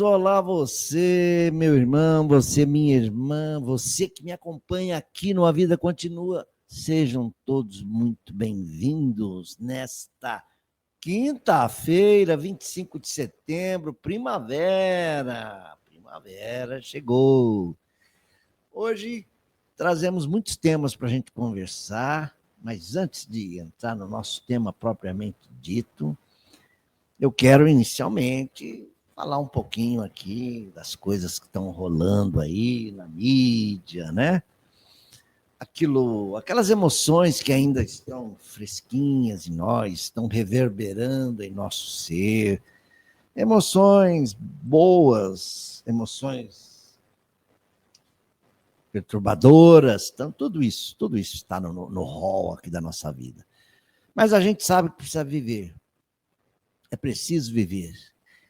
Olá, você, meu irmão, você, minha irmã, você que me acompanha aqui no A Vida Continua. Sejam todos muito bem-vindos nesta quinta-feira, 25 de setembro, primavera. Primavera chegou. Hoje trazemos muitos temas para a gente conversar, mas antes de entrar no nosso tema propriamente dito, eu quero inicialmente falar um pouquinho aqui das coisas que estão rolando aí na mídia, né? Aquelas emoções que ainda estão fresquinhas em nós, estão reverberando em nosso ser, emoções boas, emoções perturbadoras, então, tudo isso está no rol aqui da nossa vida. Mas a gente sabe que precisa viver, é preciso viver.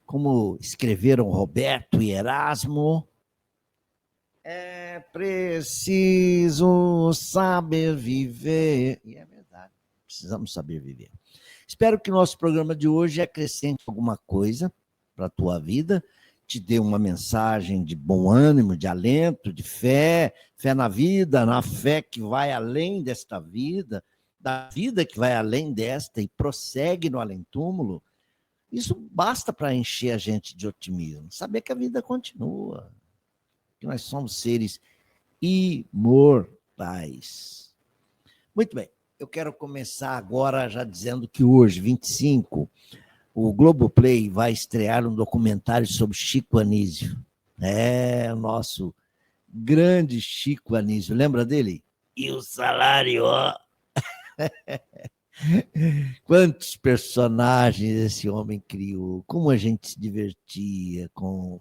Como escreveram Roberto e Erasmo, é preciso saber viver. E é verdade, precisamos saber viver. Espero que o nosso programa de hoje acrescente alguma coisa para a tua vida, te dê uma mensagem de bom ânimo, de alento, de fé, fé na vida, na fé que vai além desta vida, da vida que vai além desta e prossegue no além-túmulo. Isso basta para encher a gente de otimismo, saber que a vida continua, que nós somos seres imortais. Muito bem, eu quero começar agora já dizendo que hoje, 25, o Globoplay vai estrear um documentário sobre Chico Anísio. É, o nosso grande Chico Anísio, lembra dele? E o salário, ó. Quantos personagens esse homem criou, como a gente se divertia com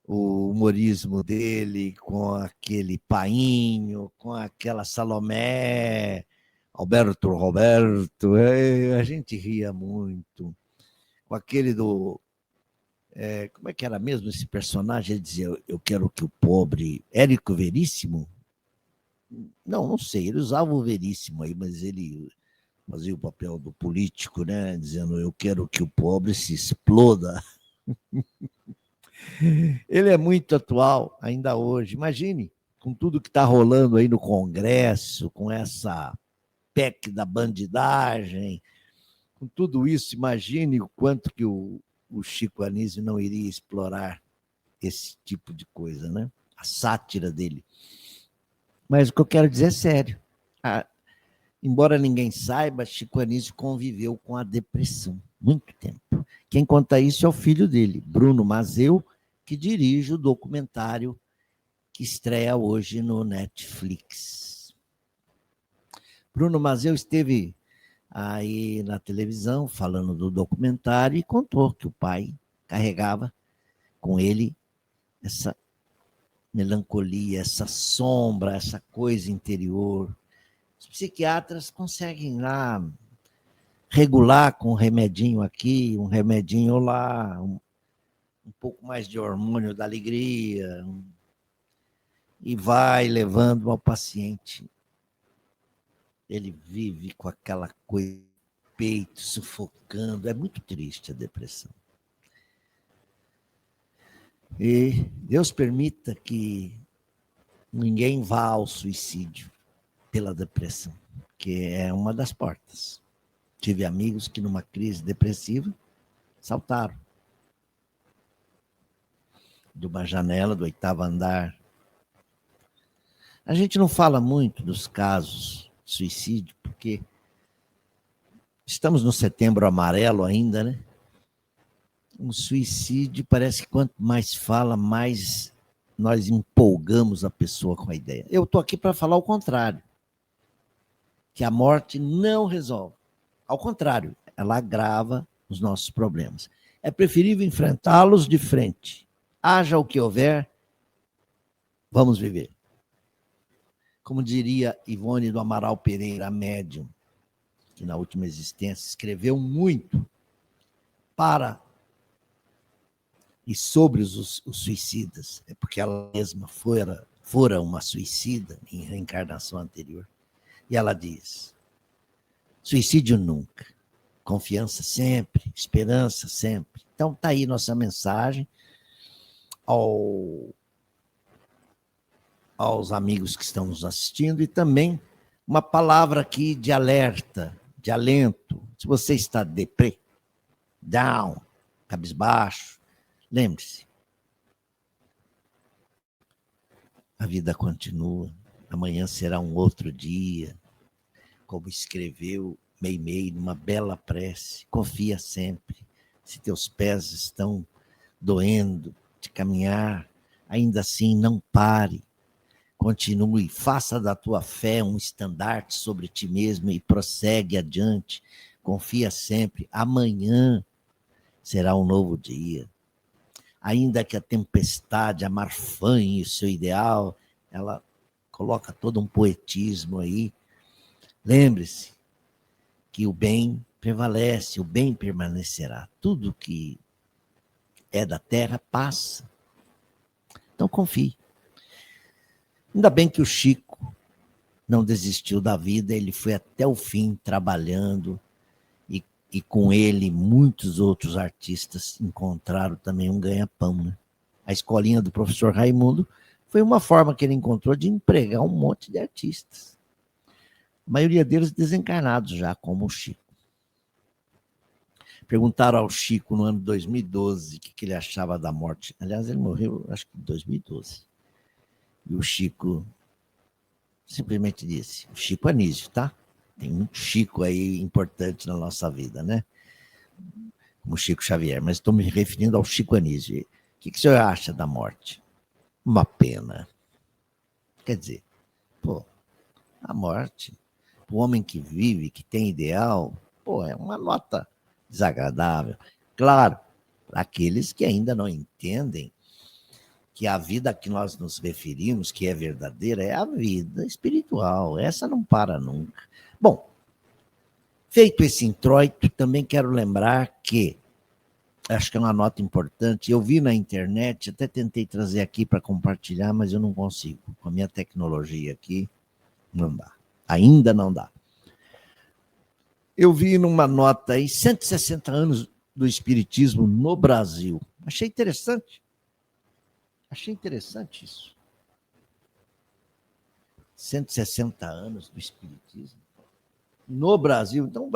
o humorismo dele, com aquele Painho, com aquela Salomé, Alberto Roberto, a gente ria muito. Com aquele como é que era mesmo esse personagem? Ele dizia, eu quero que o pobre... Érico Veríssimo? Não sei, ele usava o Veríssimo aí, mas ele fazia o papel do político, né? Dizendo, eu quero que o pobre se exploda. Ele é muito atual ainda hoje. Imagine, com tudo que está rolando aí no Congresso, com essa PEC da bandidagem, com tudo isso, imagine o quanto que o Chico Anísio não iria explorar esse tipo de coisa, né? A sátira dele. Mas o que eu quero dizer é sério. Embora ninguém saiba, Chico Anísio conviveu com a depressão muito tempo. Quem conta isso é o filho dele, Bruno Mazeu, que dirige o documentário que estreia hoje no Netflix. Bruno Mazeu esteve aí na televisão falando do documentário e contou que o pai carregava com ele essa melancolia, essa sombra, essa coisa interior. Os psiquiatras conseguem lá regular com um remedinho aqui, um remedinho lá, um pouco mais de hormônio da alegria, e vai levando ao paciente. Ele vive com aquela coisa, peito sufocando. É muito triste a depressão. E Deus permita que ninguém vá ao suicídio pela depressão, que é uma das portas. Tive amigos que numa crise depressiva saltaram de uma janela do 8º andar. A gente não fala muito dos casos de suicídio, porque estamos no Setembro Amarelo ainda, né? O suicídio parece que quanto mais fala, mais nós empolgamos a pessoa com a ideia. Eu estou aqui para falar o contrário, que a morte não resolve. Ao contrário, ela agrava os nossos problemas. É preferível enfrentá-los de frente. Haja o que houver, vamos viver. Como diria Ivone do Amaral Pereira, a médium, que na última existência escreveu muito para e sobre os suicidas, é porque ela mesma fora uma suicida em reencarnação anterior. E ela diz, suicídio nunca, confiança sempre, esperança sempre. Então está aí nossa mensagem, aos amigos que estão nos assistindo e também uma palavra aqui de alerta, de alento. Se você está deprê, down, cabisbaixo, lembre-se, a vida continua, amanhã será um outro dia, como escreveu Meimei numa bela prece, confia sempre, se teus pés estão doendo de caminhar, ainda assim não pare, continue, faça da tua fé um estandarte sobre ti mesmo e prossegue adiante, confia sempre, amanhã será um novo dia. Ainda que a tempestade amarfanhe o seu ideal, ela coloca todo um poetismo aí. Lembre-se que o bem prevalece, o bem permanecerá. Tudo que é da terra passa. Então confie. Ainda bem que o Chico não desistiu da vida, ele foi até o fim trabalhando e com ele muitos outros artistas encontraram também um ganha-pão, né? A escolinha do professor Raimundo foi uma forma que ele encontrou de empregar um monte de artistas. A maioria deles desencarnados já, como o Chico. Perguntaram ao Chico no ano 2012 o que ele achava da morte. Aliás, ele morreu, acho que em 2012. E o Chico simplesmente disse, o Chico Anísio, tá? Tem um Chico aí importante na nossa vida, né? Como Chico Xavier, mas estou me referindo ao Chico Anísio. O que o senhor acha da morte? Uma pena. Quer dizer, a morte, o homem que vive, que tem ideal, é uma nota desagradável. Claro, para aqueles que ainda não entendem que a vida a que nós nos referimos, que é verdadeira, é a vida espiritual. Essa não para nunca. Bom, feito esse introito, também quero lembrar que, acho que é uma nota importante, eu vi na internet, até tentei trazer aqui para compartilhar, mas eu não consigo. Com a minha tecnologia aqui, não dá. Ainda não dá. Eu vi numa nota aí, 160 anos do Espiritismo no Brasil. Achei interessante. Achei interessante isso. 160 anos do Espiritismo no Brasil. Então,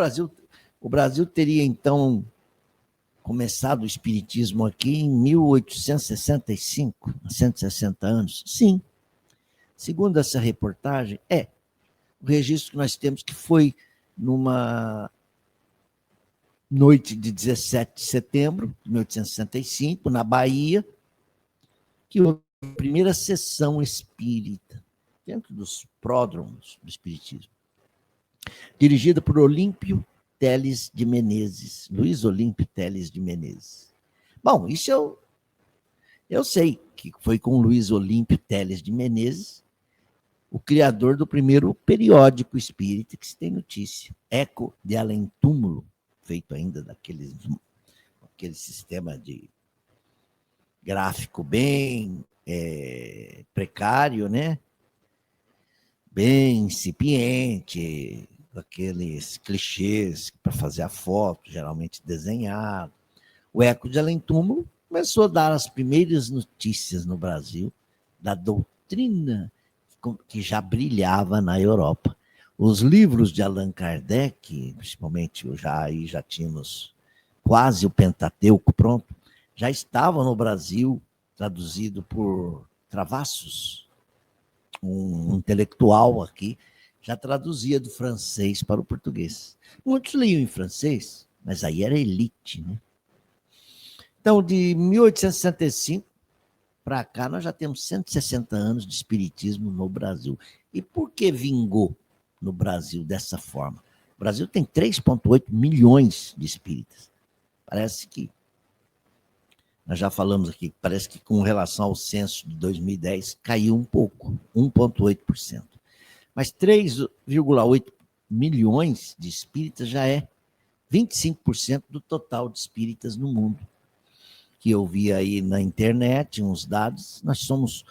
o Brasil teria, então, começado o Espiritismo aqui em 1865, 160 anos? Sim. Segundo essa reportagem, o registro que nós temos que foi numa noite de 17 de setembro de 1865, na Bahia, que houve a primeira sessão espírita, dentro dos pródromos do espiritismo, dirigida por Olímpio Teles de Menezes, Luiz Olímpio Teles de Menezes. Bom, isso eu sei que foi com Luiz Olímpio Teles de Menezes, o criador do primeiro periódico espírita que se tem notícia, Eco de Além Túmulo, feito ainda aquele sistema de gráfico bem precário, né? Bem incipiente, aqueles clichês para fazer a foto, geralmente desenhado. O Eco de Além Túmulo começou a dar as primeiras notícias no Brasil da doutrina que já brilhava na Europa. Os livros de Allan Kardec, principalmente já tínhamos quase o Pentateuco pronto, já estavam no Brasil, traduzido por Travassos, um intelectual aqui, já traduzia do francês para o português. Muitos liam em francês, mas aí era elite, né? Então, de 1865 para cá, nós já temos 160 anos de espiritismo no Brasil. E por que vingou no Brasil dessa forma? O Brasil tem 3,8 milhões de espíritas. Parece que, nós já falamos aqui, parece que com relação ao censo de 2010, caiu um pouco, 1,8%. Mas 3,8 milhões de espíritas já é 25% do total de espíritas no mundo. Que eu vi aí na internet, uns dados, nós somos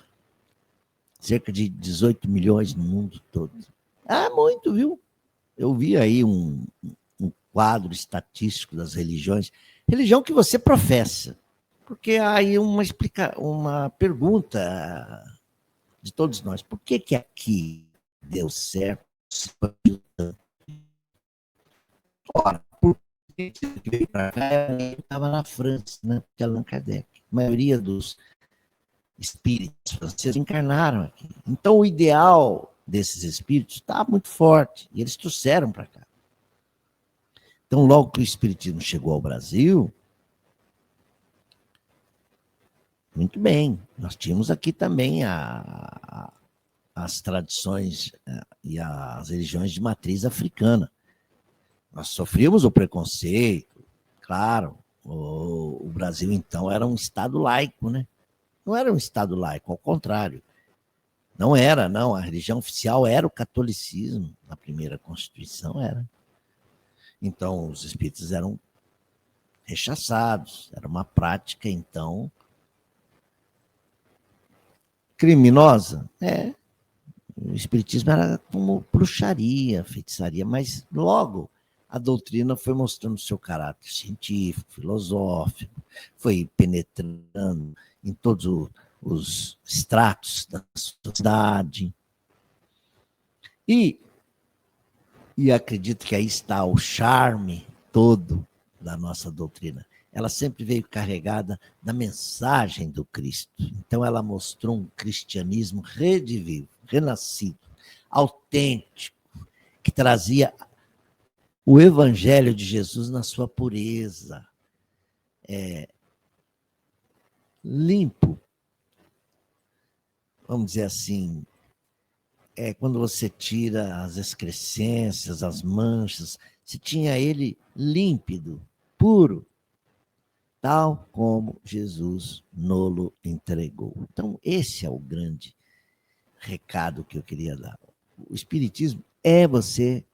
cerca de 18 milhões no mundo todo. Muito, viu? Eu vi aí um quadro estatístico das religiões. Religião que você professa. Porque há aí uma pergunta de todos nós. Por que que aqui deu certo? Ora, por que veio para cá? Estava na França, né? Porque Allan Kardec. A maioria dos espíritos franceses encarnaram aqui. Então, o ideal desses espíritos está muito forte. E eles trouxeram para cá. Então, logo que o espiritismo chegou ao Brasil, muito bem, nós tínhamos aqui também as tradições e as religiões de matriz africana. Nós sofríamos o preconceito, claro. O Brasil, então, era um Estado laico, né? Não era um Estado laico, ao contrário. Não era, não. A religião oficial era o catolicismo. Na primeira Constituição era. Então, os espíritos eram rechaçados. Era uma prática, então, criminosa. O espiritismo era como bruxaria, feitiçaria, mas logo a doutrina foi mostrando seu caráter científico, filosófico, foi penetrando em todos os estratos da sociedade. E acredito que aí está o charme todo da nossa doutrina. Ela sempre veio carregada da mensagem do Cristo. Então, ela mostrou um cristianismo redivivo, renascido, autêntico, que trazia o evangelho de Jesus na sua pureza, limpo, vamos dizer assim, quando você tira as excrescências, as manchas, você tinha ele límpido, puro, tal como Jesus nolo entregou. Então, esse é o grande recado que eu queria dar. O Espiritismo é você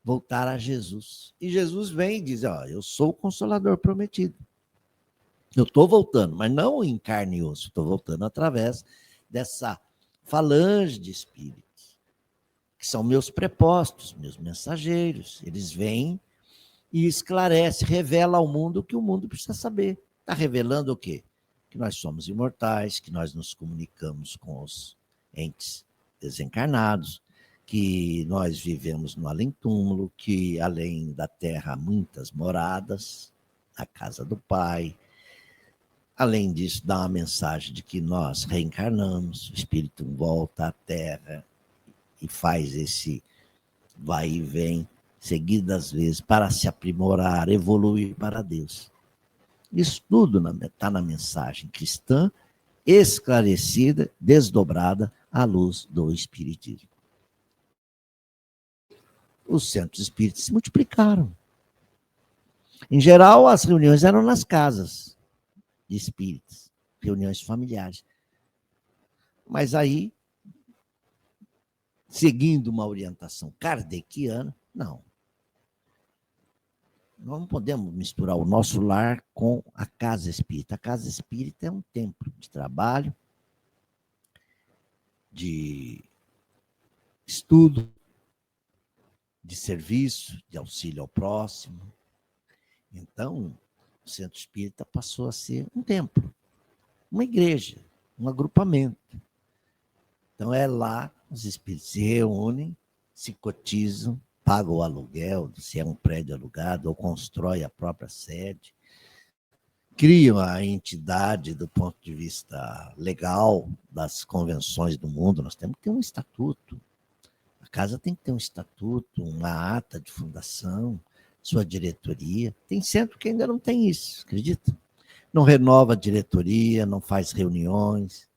voltar a Jesus. E Jesus vem e diz, ó, eu sou o Consolador prometido. Eu estou voltando, mas não em carne e osso, estou voltando através dessa falange de espíritos, que são meus prepostos, meus mensageiros. Eles vêm e esclarecem, revelam ao mundo o que o mundo precisa saber. Está revelando o quê? Que nós somos imortais, que nós nos comunicamos com os entes desencarnados, que nós vivemos no além-túmulo, que além da terra há muitas moradas, a casa do Pai. Além disso, dá uma mensagem de que nós reencarnamos, o espírito volta à terra e faz esse vai e vem seguidas vezes para se aprimorar, evoluir para Deus. Isso tudo está na mensagem cristã, esclarecida, desdobrada à luz do Espiritismo. Os centros espíritas se multiplicaram. Em geral, as reuniões eram nas casas de espíritas, reuniões familiares. Mas aí, seguindo uma orientação kardeciana, não. Nós não podemos misturar o nosso lar com a casa espírita. A casa espírita é um templo de trabalho, de estudo, de serviço, de auxílio ao próximo. Então, o centro espírita passou a ser um templo, uma igreja, um agrupamento. Então, é lá os espíritos se reúnem, se cotizam, pagam o aluguel, se é um prédio alugado, ou constrói a própria sede, criam a entidade do ponto de vista legal das convenções do mundo. Nós temos que ter um estatuto. A casa tem que ter um estatuto, uma ata de fundação, sua diretoria. Tem centro que ainda não tem isso, acredita? Não renova a diretoria, não faz reuniões.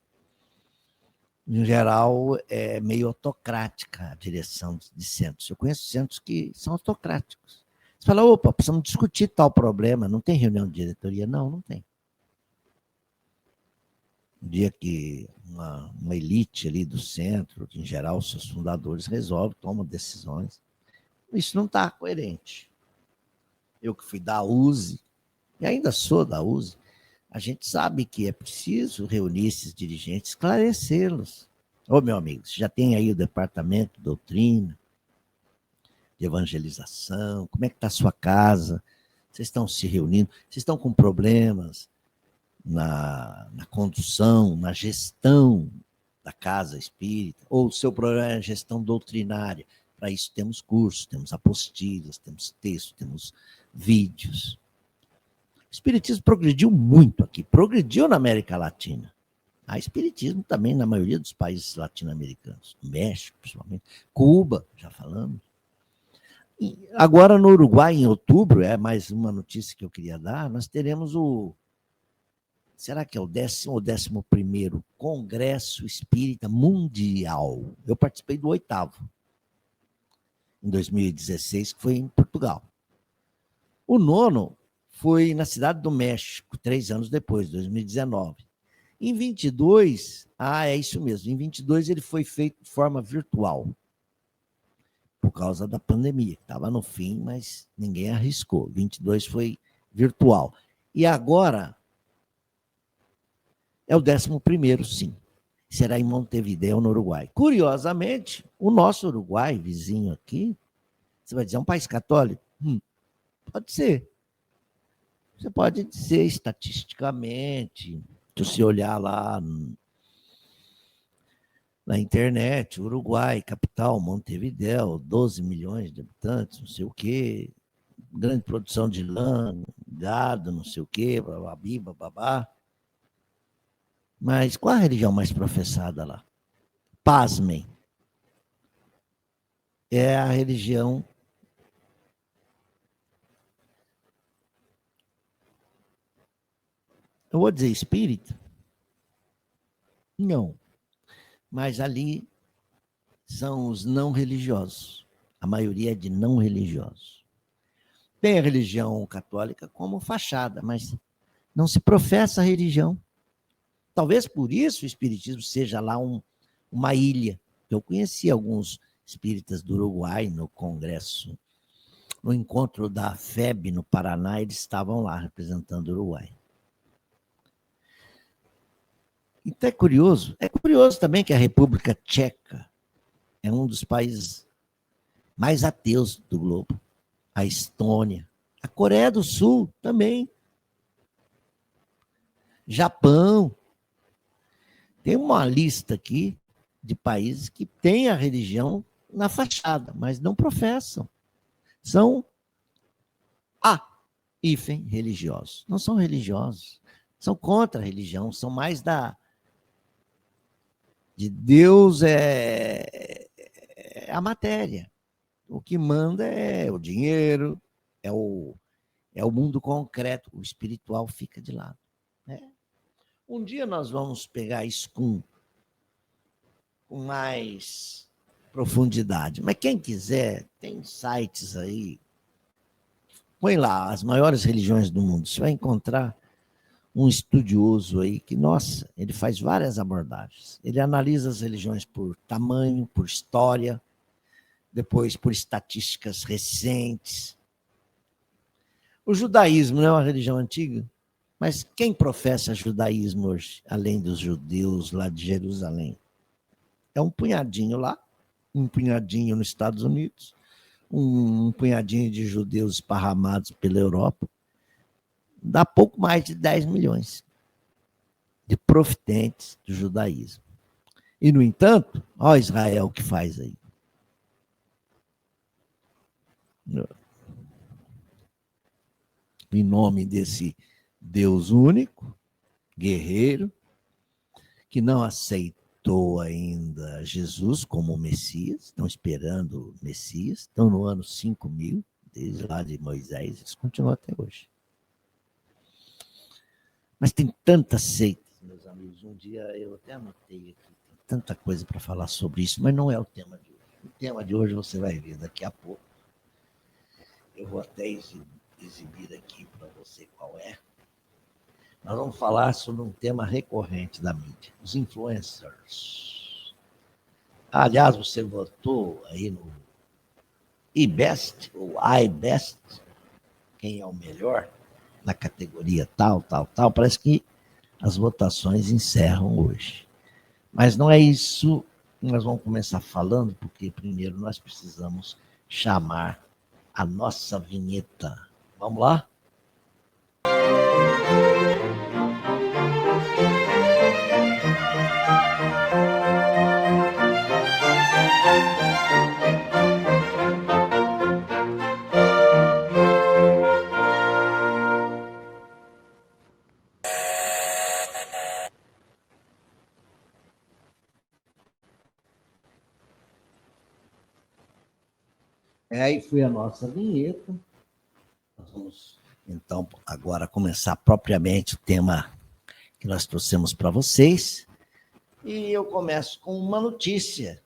Em geral, é meio autocrática a direção de centros. Eu conheço centros que são autocráticos. Você fala, opa, precisamos discutir tal problema. Não tem reunião de diretoria? Não, não tem. Um dia que uma elite ali do centro, em geral, seus fundadores resolvem, tomam decisões. Isso não está coerente. Eu que fui da USE, e ainda sou da USE, a gente sabe que é preciso reunir esses dirigentes, esclarecê-los. Ô, meu amigo, você já tem aí o departamento de doutrina, de evangelização, como é que está a sua casa? Vocês estão se reunindo? Vocês estão com problemas na condução, na gestão da casa espírita, ou o seu problema é gestão doutrinária. Para isso temos cursos, temos apostilas, temos textos, temos vídeos. O espiritismo progrediu muito aqui, progrediu na América Latina. Há espiritismo também na maioria dos países latino-americanos, México, principalmente, Cuba, já falamos. E agora no Uruguai, em outubro, é mais uma notícia que eu queria dar, nós teremos será que é o 10º ou 11º Congresso Espírita Mundial? Eu participei do 8º, em 2016, que foi em Portugal. O 9º foi na Cidade do México, 3 anos depois, 2019. Em 22, é isso mesmo, em 22 ele foi feito de forma virtual, por causa da pandemia, que estava no fim, mas ninguém arriscou. 22 foi virtual. E agora é o 11º, sim. Será em Montevideo, no Uruguai. Curiosamente, o nosso Uruguai, vizinho aqui, você vai dizer, é um país católico? Pode ser. Você pode dizer estatisticamente, se você olhar lá na internet, Uruguai, capital, Montevideo, 12 milhões de habitantes, não sei o quê, grande produção de lã, gado, não sei o quê, bababi, bababá. Mas qual a religião mais professada lá? Pasmem. É a religião eu vou dizer espírita? Não. Mas ali são os não religiosos. A maioria é de não religiosos. Tem a religião católica como fachada, mas não se professa a religião. Talvez por isso o espiritismo seja lá uma ilha. Eu conheci alguns espíritas do Uruguai no congresso, no encontro da FEB no Paraná, eles estavam lá representando o Uruguai. Então é curioso também que a República Tcheca é um dos países mais ateus do globo. A Estônia, a Coreia do Sul também. Japão. Tem uma lista aqui de países que têm a religião na fachada, mas não professam. São religiosos. Não são religiosos. São contra a religião, são mais de Deus é a matéria. O que manda é o dinheiro, é o mundo concreto. O espiritual fica de lado. Né? Um dia nós vamos pegar isso com mais profundidade. Mas quem quiser, tem sites aí. Põe lá as maiores religiões do mundo. Você vai encontrar um estudioso aí que, nossa, ele faz várias abordagens. Ele analisa as religiões por tamanho, por história, depois por estatísticas recentes. O judaísmo não é uma religião antiga, mas quem professa judaísmo hoje, além dos judeus lá de Jerusalém? É um punhadinho lá, um punhadinho nos Estados Unidos, um punhadinho de judeus esparramados pela Europa. Dá pouco mais de 10 milhões de profitentes do judaísmo. E, no entanto, olha Israel o que faz aí. Em nome desse Deus único, guerreiro, que não aceitou ainda Jesus como Messias, estão esperando o Messias, estão no ano 5000, desde lá de Moisés, eles continuam até hoje. Mas tem tantas seitas, meus amigos. Um dia eu até anotei aqui, tem tanta coisa para falar sobre isso, mas não é o tema de hoje. O tema de hoje você vai ver daqui a pouco. Eu vou até exibir aqui para você qual é. Nós vamos falar sobre um tema recorrente da mídia, os influencers. Aliás, você votou aí no iBest, ou iBest, quem é o melhor na categoria tal. Parece que as votações encerram hoje. Mas não é isso que nós vamos começar falando, porque primeiro nós precisamos chamar a nossa vinheta. Vamos lá? Aí foi a nossa vinheta. Nós vamos, então, agora começar propriamente o tema que nós trouxemos para vocês. E eu começo com uma notícia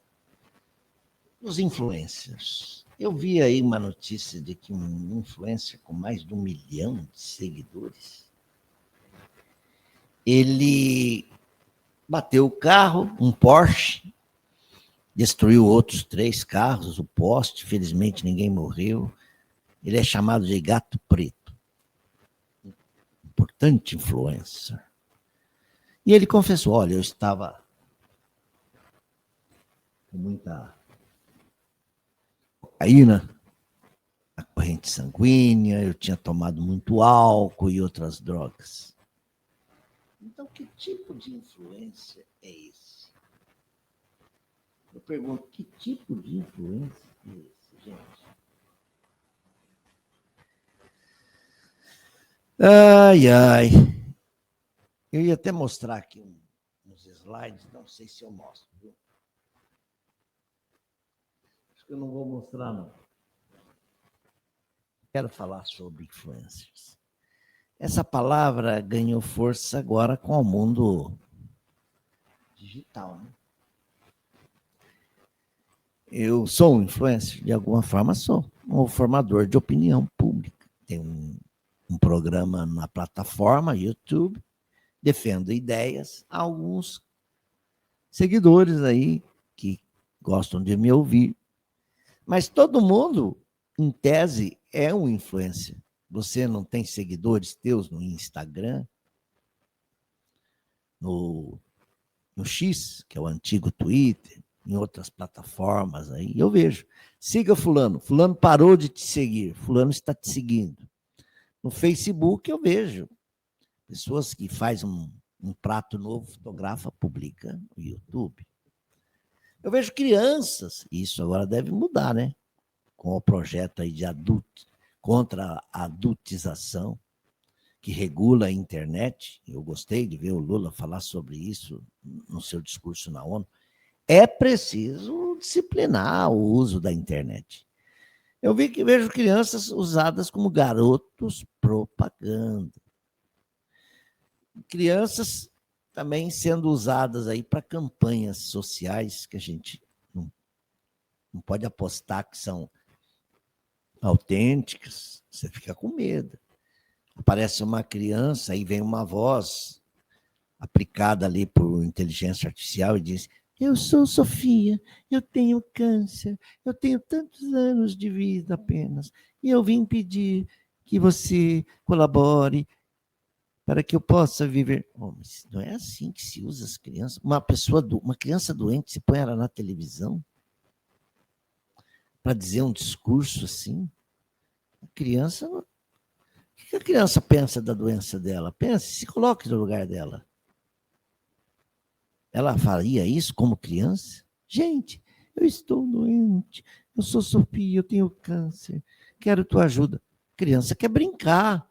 dos influencers. Eu vi aí uma notícia de que um influencer com mais de 1 milhão de seguidores, ele bateu o carro, um Porsche, destruiu outros 3 carros, o poste, felizmente ninguém morreu. Ele é chamado de Gato Preto. Importante influencer. E ele confessou, olha, eu estava com muita cocaína na corrente sanguínea, eu tinha tomado muito álcool e outras drogas. Então, que tipo de influência é esse? Eu pergunto, que tipo de influência é esse, gente? Ai, ai. Eu ia até mostrar aqui uns slides, não sei se eu mostro. Viu? Acho que eu não vou mostrar, não. Quero falar sobre influencers. Essa palavra ganhou força agora com o mundo digital, né? Eu sou um influencer, de alguma forma sou, um formador de opinião pública. Tenho um programa na plataforma YouTube, defendo ideias a alguns seguidores aí que gostam de me ouvir. Mas todo mundo, em tese, é um influencer. Você não tem seguidores teus no Instagram, no X, que é o antigo Twitter, em outras plataformas aí, eu vejo. Siga fulano, fulano parou de te seguir, fulano está te seguindo. No Facebook eu vejo pessoas que fazem um prato novo, fotografa, publica no YouTube. Eu vejo crianças, isso agora deve mudar, né? Com o projeto aí de contra a adultização, que regula a internet. Eu gostei de ver o Lula falar sobre isso no seu discurso na ONU. É preciso disciplinar o uso da internet. Eu vejo crianças usadas como garotos propaganda. Crianças também sendo usadas aí para campanhas sociais que a gente não pode apostar que são autênticas. Você fica com medo. Aparece uma criança e vem uma voz aplicada ali por inteligência artificial e diz: eu sou Sofia, eu tenho câncer, eu tenho tantos anos de vida apenas, e eu vim pedir que você colabore para que eu possa viver. Oh, mas não é assim que se usa as crianças. Uma criança doente, se põe ela na televisão para dizer um discurso assim. A criança, o que a criança pensa da doença dela? Pense, se coloque no lugar dela. Ela faria isso como criança? Gente, eu estou doente, eu sou Sofia, eu tenho câncer, quero tua ajuda. A criança quer brincar.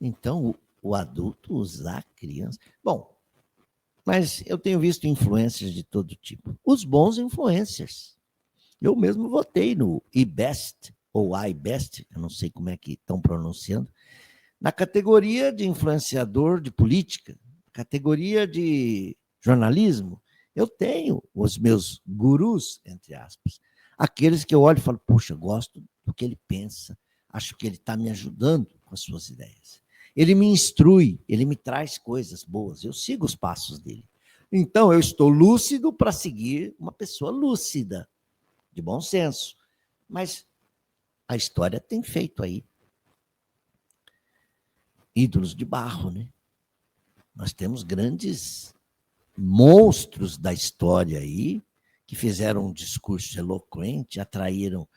Então, o adulto usar a criança. Bom, mas eu tenho visto influencers de todo tipo. Os bons influencers. Eu mesmo votei no iBest, ou iBest, eu não sei como é que estão pronunciando, na categoria de influenciador de política, categoria de jornalismo. Eu tenho os meus gurus, entre aspas, aqueles que eu olho e falo, puxa, gosto do que ele pensa, acho que ele está me ajudando com as suas ideias. Ele me instrui, ele me traz coisas boas, eu sigo os passos dele. Então, eu estou lúcido para seguir uma pessoa lúcida, de bom senso. Mas a história tem feito aí ídolos de barro, né? Nós temos grandes monstros da história aí que fizeram um discurso eloquente, atraíram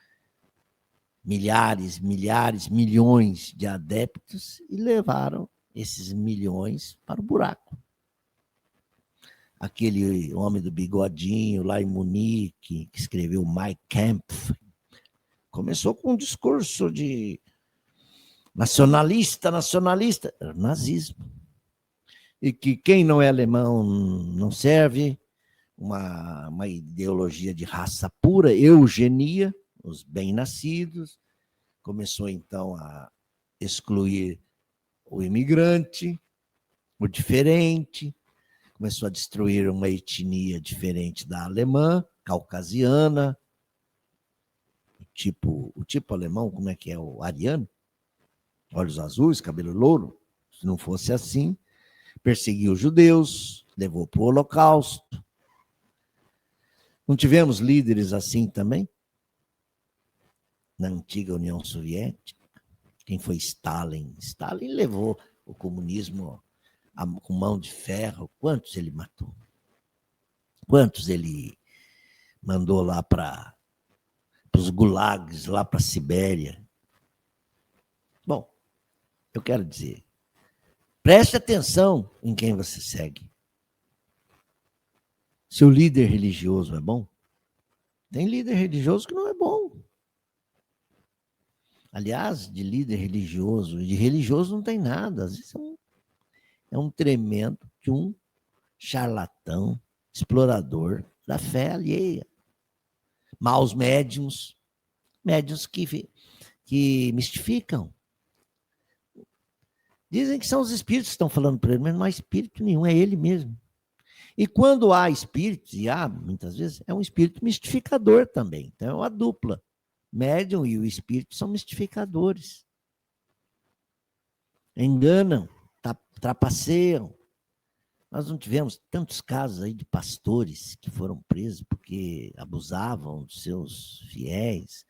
milhares, milhões de adeptos e levaram esses milhões para o buraco. Aquele homem do bigodinho lá em Munique, que escreveu Mein Kampf, começou com um discurso de nacionalista, nazismo. E que quem não é alemão não serve, uma ideologia de raça pura, eugenia, os bem-nascidos, começou então a excluir o imigrante, o diferente, começou a destruir uma etnia diferente da alemã, caucasiana, o tipo alemão, como é que é? O ariano? Olhos azuis, cabelo louro. Se não fosse assim, perseguiu os judeus, levou para o Holocausto. Não tivemos líderes assim também? Na antiga União Soviética? Quem foi Stalin? Stalin levou o comunismo com mão de ferro. Quantos ele matou? Quantos ele mandou lá para os gulags, lá para a Sibéria? Bom, eu quero dizer, preste atenção em quem você segue. Seu líder religioso é bom? Tem líder religioso que não é bom. Aliás, de líder religioso, de religioso não tem nada. Às vezes é um tremendo de um charlatão, explorador da fé alheia. Maus médiuns que mistificam. Dizem que são os espíritos que estão falando para ele, mas não há espírito nenhum, é ele mesmo. E quando há espíritos, e há muitas vezes, é um espírito mistificador também. Então é uma dupla. Médium e o espírito são mistificadores. Enganam, trapaceiam. Nós não tivemos tantos casos aí de pastores que foram presos porque abusavam dos seus fiéis,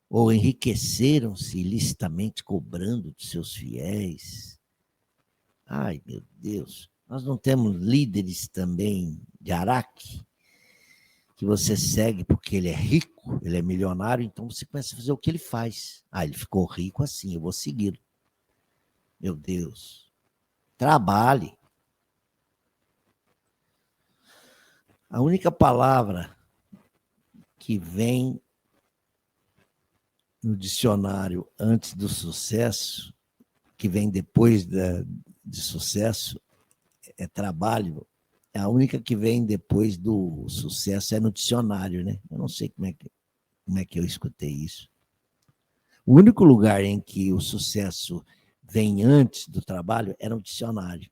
ou enriqueceram-se ilicitamente cobrando dos seus fiéis. Ai, meu Deus. Nós não temos líderes também de Araque, que você segue porque ele é rico, ele é milionário, então você começa a fazer o que ele faz. Ah, ele ficou rico assim, eu vou segui-lo. Meu Deus. Trabalhe. A única palavra que vem no dicionário antes do sucesso, que vem depois de sucesso, é trabalho. A única que vem depois do sucesso é no dicionário, né? Eu não sei como é que eu escutei isso. O único lugar em que o sucesso vem antes do trabalho é no dicionário.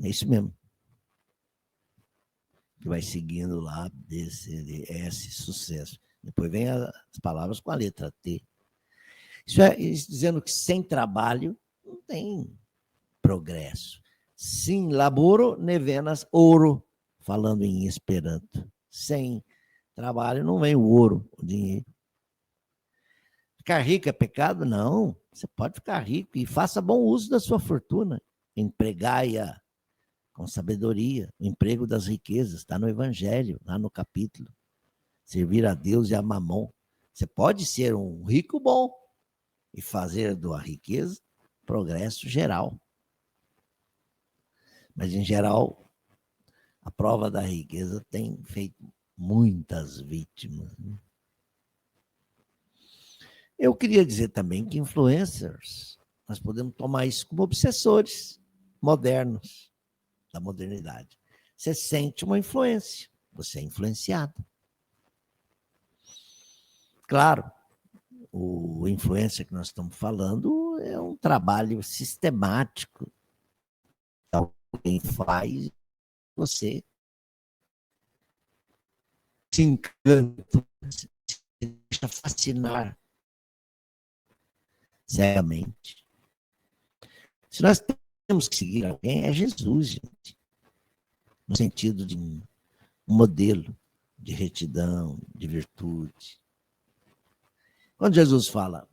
É isso mesmo. Que vai seguindo lá, S, sucesso. Depois vem as palavras com a letra T. Isso é dizendo que sem trabalho não tem progresso. Sin laboro ne venas ouro, falando em Esperanto. Sem trabalho não vem o ouro, o dinheiro. Ficar rico é pecado? Não. Você pode ficar rico e faça bom uso da sua fortuna. Empregai-a com sabedoria. O emprego das riquezas está no Evangelho, lá no capítulo. Servir a Deus e a Mamon. Você pode ser um rico bom e fazer da riqueza progresso geral. Mas, em geral, a prova da riqueza tem feito muitas vítimas. Eu queria dizer também que influencers, nós podemos tomar isso como obsessores modernos da modernidade. Você sente uma influência, você é influenciado. Claro, o influencer que nós estamos falando é um trabalho sistemático. Alguém faz, você se encanta, se deixa fascinar cegamente. Se nós temos que seguir alguém, é Jesus, gente. No sentido de um modelo de retidão, de virtude. Quando Jesus fala,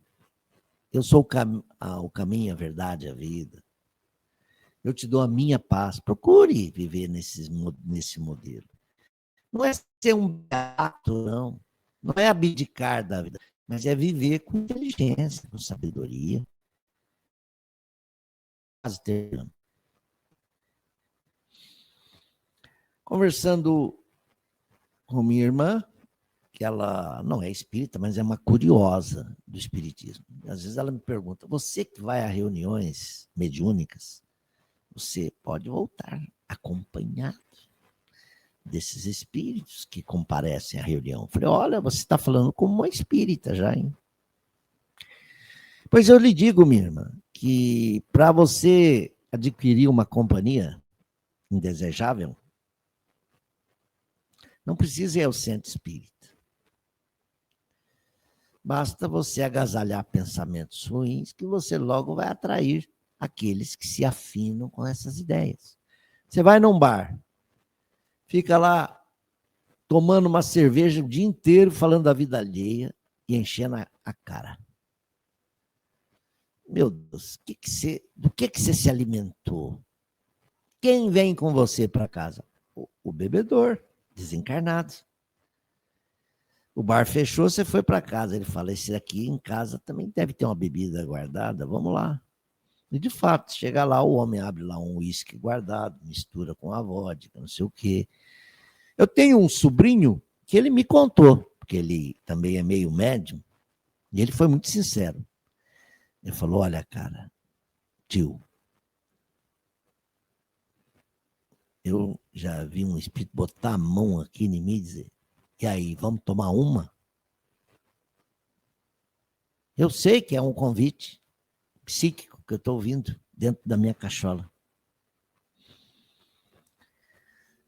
eu sou o caminho, a verdade, a vida, eu te dou a minha paz, procure viver nesse modelo. Não é ser um beato, não. Não é abdicar da vida, mas é viver com inteligência, com sabedoria. Conversando com minha irmã, que ela não é espírita, mas é uma curiosa do espiritismo. Às vezes ela me pergunta, você que vai a reuniões mediúnicas, você pode voltar acompanhado. desses espíritos que comparecem à reunião. Falei, olha, você está falando como uma espírita já, hein? Pois eu lhe digo, minha irmã, que para você adquirir uma companhia indesejável, não precisa ir ao centro espírita. Basta você agasalhar pensamentos ruins que você logo vai atrair aqueles que se afinam com essas ideias. Você vai num bar, fica lá tomando uma cerveja o dia inteiro, falando da vida alheia e enchendo a cara. Meu Deus, do que você se alimentou? Quem vem com você para casa? O bebedor, desencarnado. O bar fechou, você foi para casa. Ele fala, esse aqui em casa também deve ter uma bebida guardada, vamos lá. E de fato, chega lá, o homem abre lá um uísque guardado, mistura com a vodka, não sei o quê. Eu tenho um sobrinho que ele me contou, porque ele também é meio médium, e ele foi muito sincero. Ele falou, olha, cara, tio, eu já vi um espírito botar a mão aqui em mim e dizer, e aí, vamos tomar uma? Eu sei que é um convite psíquico que eu estou ouvindo dentro da minha cachola.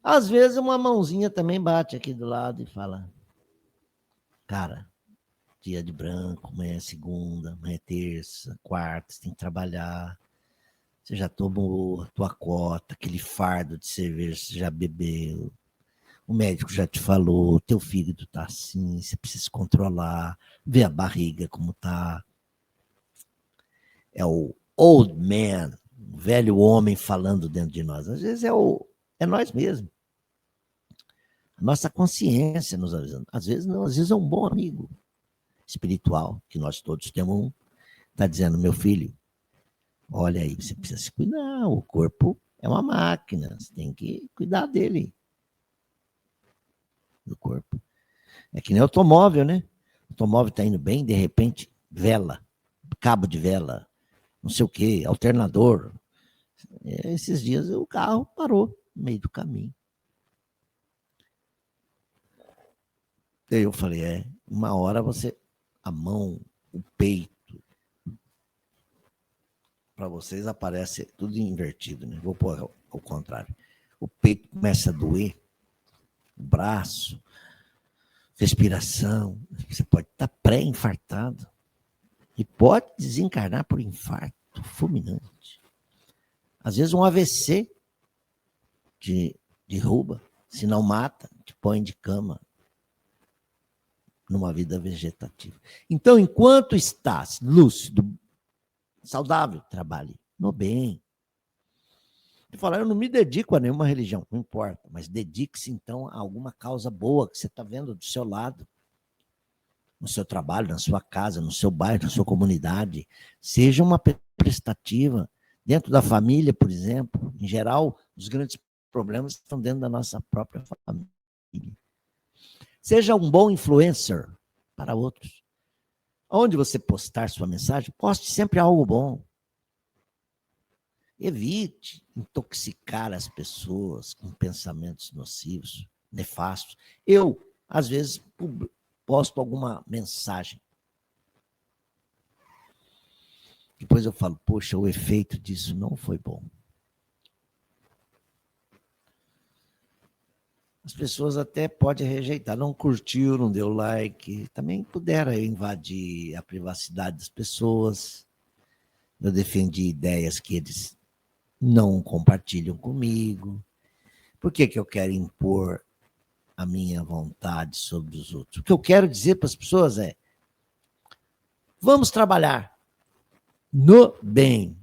Às vezes uma mãozinha também bate aqui do lado e fala, cara, dia de branco, amanhã é segunda, amanhã é terça, quarta, você tem que trabalhar. Você já tomou a tua cota, aquele fardo de cerveja você já bebeu. O médico já te falou, teu fígado tá assim, você precisa se controlar, ver a barriga como tá. É o old man, o velho homem falando dentro de nós. Às vezes é nós mesmos. A nossa consciência nos avisando. Às vezes não, às vezes é um bom amigo espiritual, que nós todos temos um, está dizendo, meu filho, olha aí, você precisa se cuidar, o corpo é uma máquina, você tem que cuidar dele, do corpo. É que nem automóvel, né? O automóvel está indo bem, de repente, vela, cabo de vela, não sei o quê, alternador. Esses dias o carro parou no meio do caminho. Daí eu falei, uma hora você, a mão, o peito, para vocês aparece tudo invertido, né? Vou pôr ao contrário. O peito começa a doer, o braço, respiração. Você pode estar pré-infartado e pode desencarnar por infarto fulminante. Às vezes um AVC te derruba, se não mata, te põe de cama numa vida vegetativa. Então, enquanto estás lúcido, saudável, trabalhe no bem. Ele fala, eu não me dedico a nenhuma religião, não importa, mas dedique-se então a alguma causa boa que você está vendo do seu lado, no seu trabalho, na sua casa, no seu bairro, na sua comunidade. Seja uma prestativa. Dentro da família, por exemplo, em geral, os grandes problemas estão dentro da nossa própria família. Seja um bom influencer para outros. Onde você postar sua mensagem, poste sempre algo bom. Evite intoxicar as pessoas com pensamentos nocivos, nefastos. Eu, às vezes, posto alguma mensagem. Depois eu falo, poxa, o efeito disso não foi bom. As pessoas até podem rejeitar, não curtiu, não deu like, também puderam invadir a privacidade das pessoas. Eu defendi ideias que eles não compartilham comigo. Por que eu quero impor a minha vontade sobre os outros? O que eu quero dizer para as pessoas é, vamos trabalhar no bem,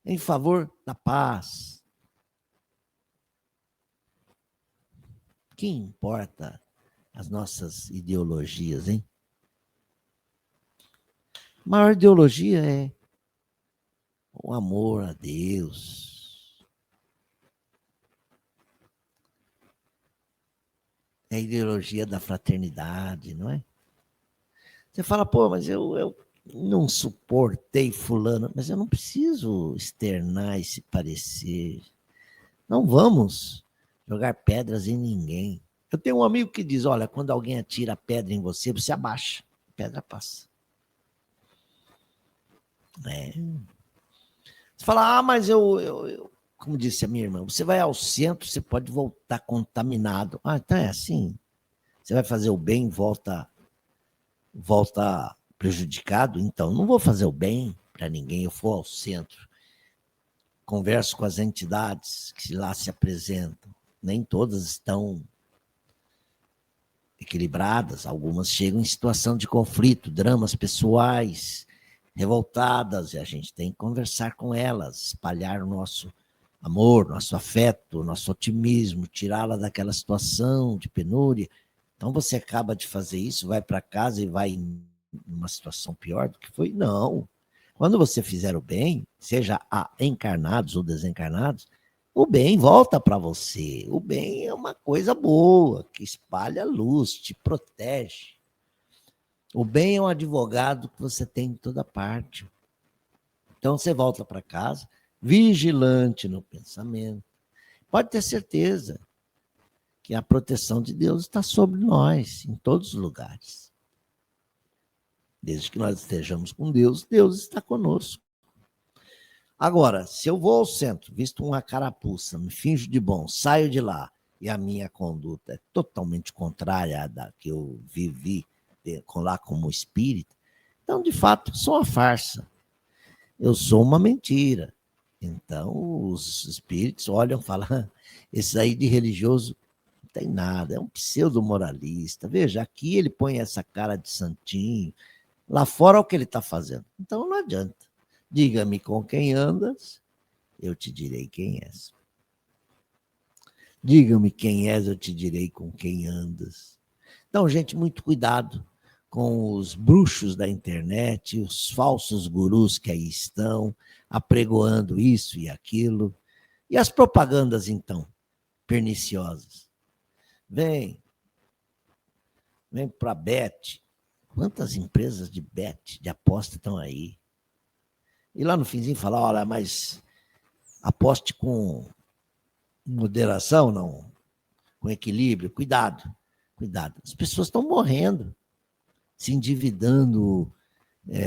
em favor da paz. Que importa as nossas ideologias, hein? A maior ideologia é o amor a Deus. É a ideologia da fraternidade, não é? Você fala, pô, mas eu não suportei fulano, mas eu não preciso externar esse parecer. Não vamos jogar pedras em ninguém. Eu tenho um amigo que diz, olha, quando alguém atira pedra em você, você abaixa, a pedra passa. Você fala, mas como disse a minha irmã, você vai ao centro, você pode voltar contaminado. Então é assim. Você vai fazer o bem, volta prejudicado. Então, não vou fazer o bem para ninguém. Eu vou ao centro, converso com as entidades que lá se apresentam. Nem todas estão equilibradas. Algumas chegam em situação de conflito, dramas pessoais, revoltadas, e a gente tem que conversar com elas, espalhar o nosso amor, nosso afeto, nosso otimismo, tirá-la daquela situação de penúria. Então você acaba de fazer isso, vai para casa e vai em uma situação pior do que foi? Não. Quando você fizer o bem, seja a encarnados ou desencarnados, o bem volta para você. O bem é uma coisa boa, que espalha luz, te protege. O bem é um advogado que você tem em toda parte. Então você volta para casa, vigilante no pensamento. Pode ter certeza que a proteção de Deus está sobre nós, em todos os lugares. Desde que nós estejamos com Deus, Deus está conosco. Agora, se eu vou ao centro, visto uma carapuça, me finjo de bom, saio de lá e a minha conduta é totalmente contrária à da que eu vivi lá como espírita, então, de fato, sou uma farsa. Eu sou uma mentira. Então, os espíritos olham e falam, esse aí de religioso não tem nada, é um pseudo-moralista. Veja, aqui ele põe essa cara de santinho, lá fora é o que ele está fazendo. Então, não adianta. Diga-me com quem andas, eu te direi quem és. Diga-me quem és, eu te direi com quem andas. Então, gente, muito cuidado com os bruxos da internet, os falsos gurus que aí estão, apregoando isso e aquilo. E as propagandas, então, perniciosas. Vem para a Bet. Quantas empresas de bet, de aposta estão aí? E lá no finzinho falar, olha, mas aposte com moderação, não, com equilíbrio, cuidado. As pessoas estão morrendo, se endividando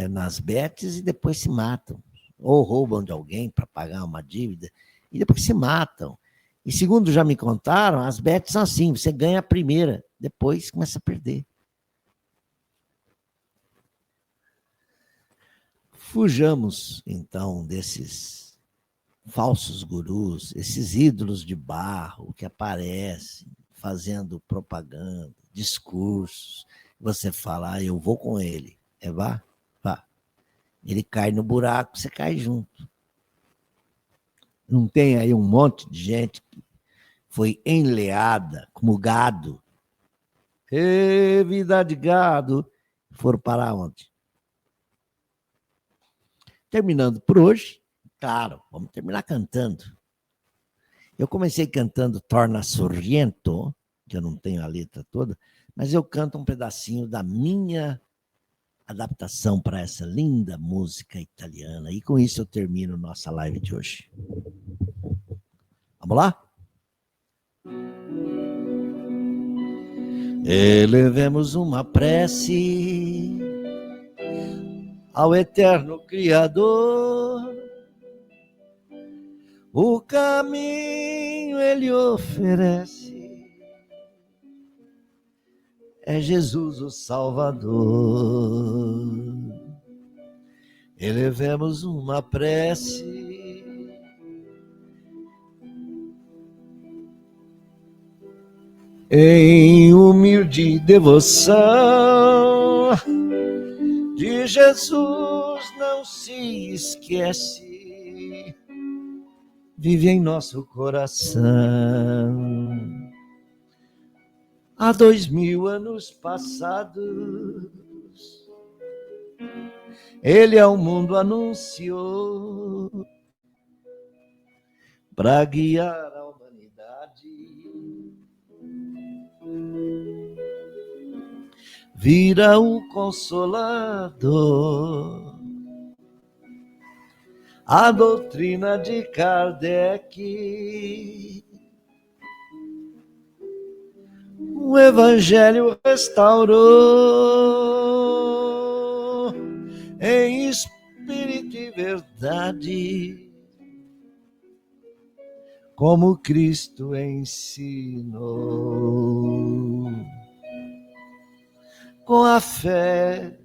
nas bets e depois se matam. Ou roubam de alguém para pagar uma dívida e depois se matam. E segundo já me contaram, as bets são assim, você ganha a primeira, depois começa a perder. Fujamos, então, desses falsos gurus, esses ídolos de barro que aparecem fazendo propaganda, discursos. Você fala, eu vou com ele. Vá. Ele cai no buraco, você cai junto. Não tem aí um monte de gente que foi enleada como gado. Vida de gado. Foram parar onde? Terminando por hoje, claro, vamos terminar cantando. Eu comecei cantando Torna Sorriento, que eu não tenho a letra toda, mas eu canto um pedacinho da minha adaptação para essa linda música italiana. E com isso eu termino nossa live de hoje. Vamos lá? Elevemos uma prece ao eterno Criador. O caminho ele oferece, é Jesus o Salvador. Elevemos uma prece em humilde devoção, de Jesus não se esquece, vive em nosso coração. Há 2000 anos passados, ele ao mundo anunciou para guiar a humanidade. Vira o Consolador. A doutrina de Kardec o Evangelho restaurou em espírito e verdade, como Cristo ensinou. Com a fé,